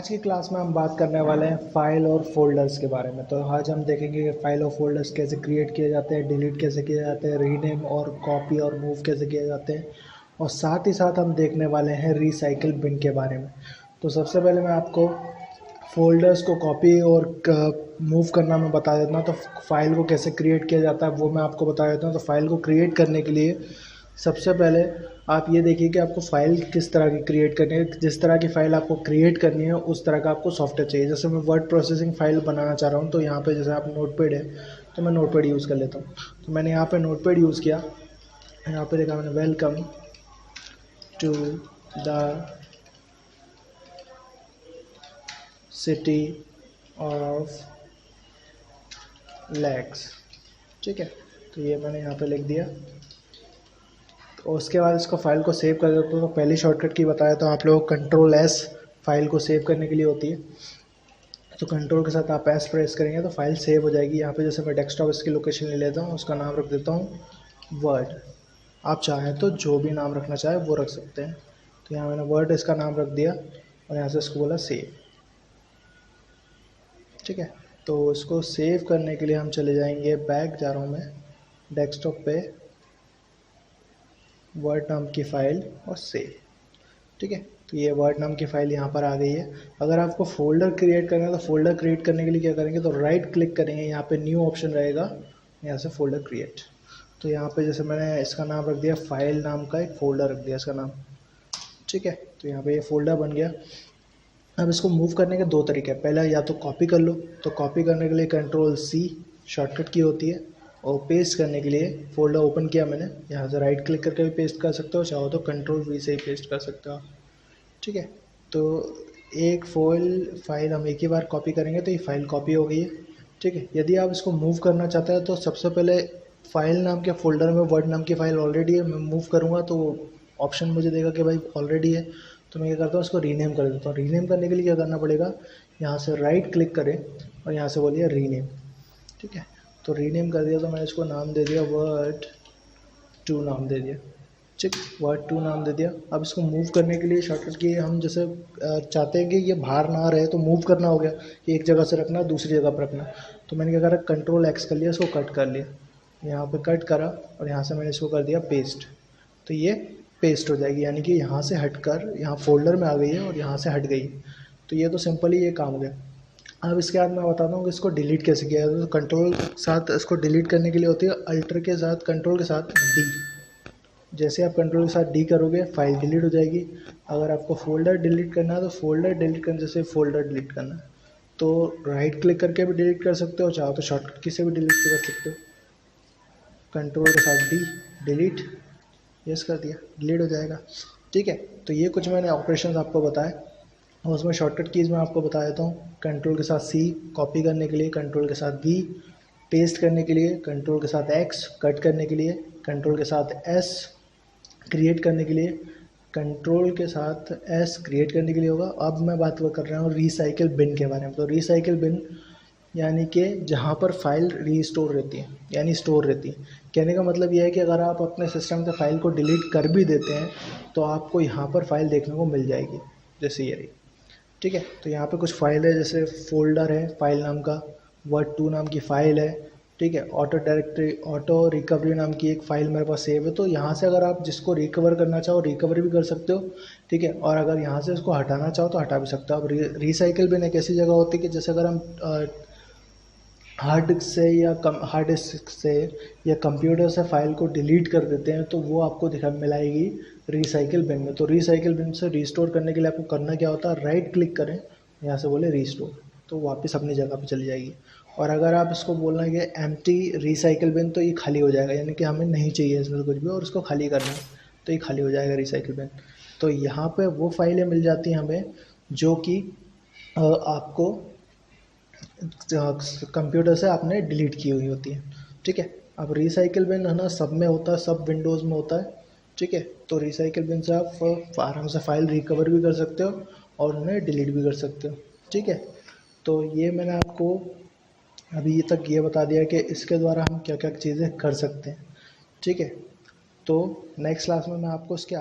आज की क्लास में हम बात करने वाले हैं फाइल और फोल्डर्स के बारे में। तो आज हम देखेंगे कि फाइल और फोल्डर्स कैसे क्रिएट किए जाते हैं, डिलीट कैसे किए जाते हैं, रीनेम और कॉपी और मूव कैसे किए जाते हैं, और साथ ही साथ हम देखने वाले हैं रिसाइकिल बिन के बारे में। तो सबसे पहले मैं आपको फ़ोल्डर्स को कॉपी और मूव करना मैं बता देता हूँ। तो फाइल को कैसे क्रिएट किया जाता है वो मैं आपको बता देता हूँ। तो फाइल को क्रिएट करने के लिए सबसे पहले आप ये देखिए कि आपको फ़ाइल किस तरह की क्रिएट करनी है। जिस तरह की फ़ाइल आपको क्रिएट करनी है उस तरह का आपको सॉफ्टवेयर चाहिए। जैसे मैं वर्ड प्रोसेसिंग फ़ाइल बनाना चाह रहा हूँ, तो यहाँ पे जैसे आप नोटपैड है तो मैं नोटपैड यूज़ कर लेता हूँ। तो मैंने यहाँ पे नोटपैड यूज़ किया। यहाँ पे देखा मैंने welcome to the city of lakes, ठीक है। तो ये मैंने यहाँ पे लिख दिया। और उसके बाद इसको फाइल को सेव कर देता हूँ। तो पहली शॉर्टकट की बताया तो आप लोग Ctrl+S फाइल को सेव करने के लिए होती है। तो कंट्रोल के साथ आप S प्रेस करेंगे तो फाइल सेव हो जाएगी। यहाँ पे जैसे मैं डेस्कटॉप इसकी लोकेशन ले लेता हूँ, उसका नाम रख देता हूँ वर्ड। आप चाहें तो जो भी नाम रखना चाहे वो रख सकते हैं। तो यहाँ मैंने वर्ड इसका नाम रख दिया और यहाँ से इसको बोला सेव, ठीक है। तो इसको सेव करने के लिए हम चले जाएंगे, बैक जा रहा हूँ मैं, डेस्कटॉप पे वर्ड नाम की फ़ाइल और सेव, ठीक है। तो ये वर्ड नाम की फ़ाइल यहाँ पर आ गई है। अगर आपको फ़ोल्डर क्रिएट करना है तो फ़ोल्डर क्रिएट करने के लिए क्या करेंगे, तो राइट क्लिक करेंगे, यहाँ पे न्यू ऑप्शन रहेगा, यहाँ से फ़ोल्डर क्रिएट। तो यहाँ पे जैसे मैंने इसका नाम रख दिया, फाइल नाम का एक फ़ोल्डर रख दिया इसका नाम, ठीक है। तो यहाँ पे ये फ़ोल्डर बन गया। अब इसको मूव करने के दो तरीके हैं। पहला या तो कॉपी कर लो, तो कॉपी करने के लिए Ctrl+C शॉर्टकट की होती है, और पेस्ट करने के लिए फ़ोल्डर ओपन किया मैंने, यहाँ से राइट क्लिक करके भी पेस्ट कर सकते हो, चाहो तो Ctrl+V से ही पेस्ट कर सकते हो, ठीक है। तो एक फाइल हम एक ही बार कॉपी करेंगे तो ये फाइल कॉपी हो गई है, ठीक है। यदि आप इसको मूव करना चाहते हैं तो सबसे पहले फाइल नाम के फ़ोल्डर में वर्ड नाम की फ़ाइल ऑलरेडी है, मैं मूव करूँगा तो ऑप्शन मुझे देगा कि भाई ऑलरेडी है। तो मैं क्या करता हूँ, इसको रीनेम कर देता हूँ। रीनेम करने के लिए क्या करना पड़ेगा, यहाँ से राइट क्लिक करें और यहाँ से बोलिए रीनेम, ठीक है। तो रीनेम कर दिया, तो मैंने इसको नाम दे दिया Word2 नाम दे दिया, ठीक, Word2 नाम दे दिया। अब इसको मूव करने के लिए शॉर्टकट की हम जैसे चाहते हैं कि ये बाहर ना रहे तो मूव करना हो गया, कि एक जगह से रखना दूसरी जगह पर रखना। तो मैंने क्या करा, Ctrl+X कर लिया, इसको कट कर लिया, यहाँ पे कट करा और यहाँ से मैंने इसको कर दिया पेस्ट। तो ये पेस्ट हो जाएगी, यानी कि यहाँ से हटकर यहाँ फ़ोल्डर में आ गई है और यहाँ से हट गई। तो ये तो सिंपल ही ये काम हो गया। अब इसके बाद मैं बताता हूँ कि इसको डिलीट कैसे किया जाता है। तो कंट्रोल के साथ इसको डिलीट करने के लिए होती है अल्टर के साथ, कंट्रोल के साथ डी। जैसे आप कंट्रोल के साथ डी करोगे फाइल डिलीट हो जाएगी। अगर आपको फ़ोल्डर डिलीट करना है तो फ़ोल्डर डिलीट करने, जैसे फ़ोल्डर डिलीट करना है तो राइट क्लिक करके भी डिलीट कर सकते हो, चाहो तो शॉर्टकट की से भी डिलीट कर सकते हो। कंट्रोल के साथ डी, डिलीट, यस कर दिया, डिलीट हो जाएगा, ठीक है। तो ये कुछ मैंने ऑपरेशंस आपको बताए, और उसमें शॉर्टकट कीज़ मैं आपको बता देता हूँ। कंट्रोल के साथ सी कॉपी करने के लिए, कंट्रोल के साथ वी पेस्ट करने के लिए, कंट्रोल के साथ एक्स कट करने के लिए, कंट्रोल के साथ एस क्रिएट करने के लिए, कंट्रोल के साथ एस क्रिएट करने के लिए होगा। अब मैं बात कर रहा हूँ रिसाइकिल बिन के बारे में। तो रिसाइकिल बिन यानी कि जहाँ पर फाइल रीस्टोर रहती है, यानी स्टोर रहती है। कहने का मतलब यह है कि अगर आप अपने सिस्टम से फाइल को डिलीट कर भी देते हैं तो आपको यहाँ पर फाइल देखने को मिल जाएगी, जैसे ये रही, ठीक है। तो यहाँ पे कुछ फाइल है, जैसे फ़ोल्डर है फाइल नाम का, Word2 नाम की फ़ाइल है, ठीक है। ऑटो रिकवरी नाम की एक फ़ाइल मेरे पास सेव है। तो यहाँ से अगर आप जिसको रिकवर करना चाहो रिकवर भी कर सकते हो, ठीक है। और अगर यहाँ से इसको हटाना चाहो तो हटा भी सकते हो। अब रिसाइकिल बिन एक ऐसी जगह होती है कि जैसे अगर हम हार्ड डिस्क से या कंप्यूटर से फ़ाइल को डिलीट कर देते हैं तो वो आपको मिलाएगी रिसाइकिल बिन में। तो रिसाइकिल बिन से रिस्टोर करने के लिए आपको करना क्या होता है, राइट क्लिक करें, यहाँ से बोले रिस्टोर, तो वापस अपनी जगह पे चली जाएगी। और अगर आप इसको बोलना है कि एम्प्टी रिसाइकिल बिन, तो ये खाली हो जाएगा, यानी कि हमें नहीं चाहिए इसमें कुछ भी और उसको खाली करना है तो ये खाली हो जाएगा रिसाइकिल बिन। तो यहाँ पे वो फाइलें मिल जाती हैं हमें जो कि आपको कंप्यूटर से आपने डिलीट की हुई होती है, ठीक है। अब रिसाइकिल बिन है ना, सब में होता है, सब विंडोज़ में होता है, ठीक है। तो रिसाइकिल बिन से आप आराम से फाइल रिकवर भी कर सकते हो और उन्हें डिलीट भी कर सकते हो, ठीक है। तो ये मैंने आपको अभी तक ये बता दिया कि इसके द्वारा हम क्या क्या चीज़ें कर सकते हैं, ठीक है। तो नेक्स्ट क्लास में मैं आपको इसके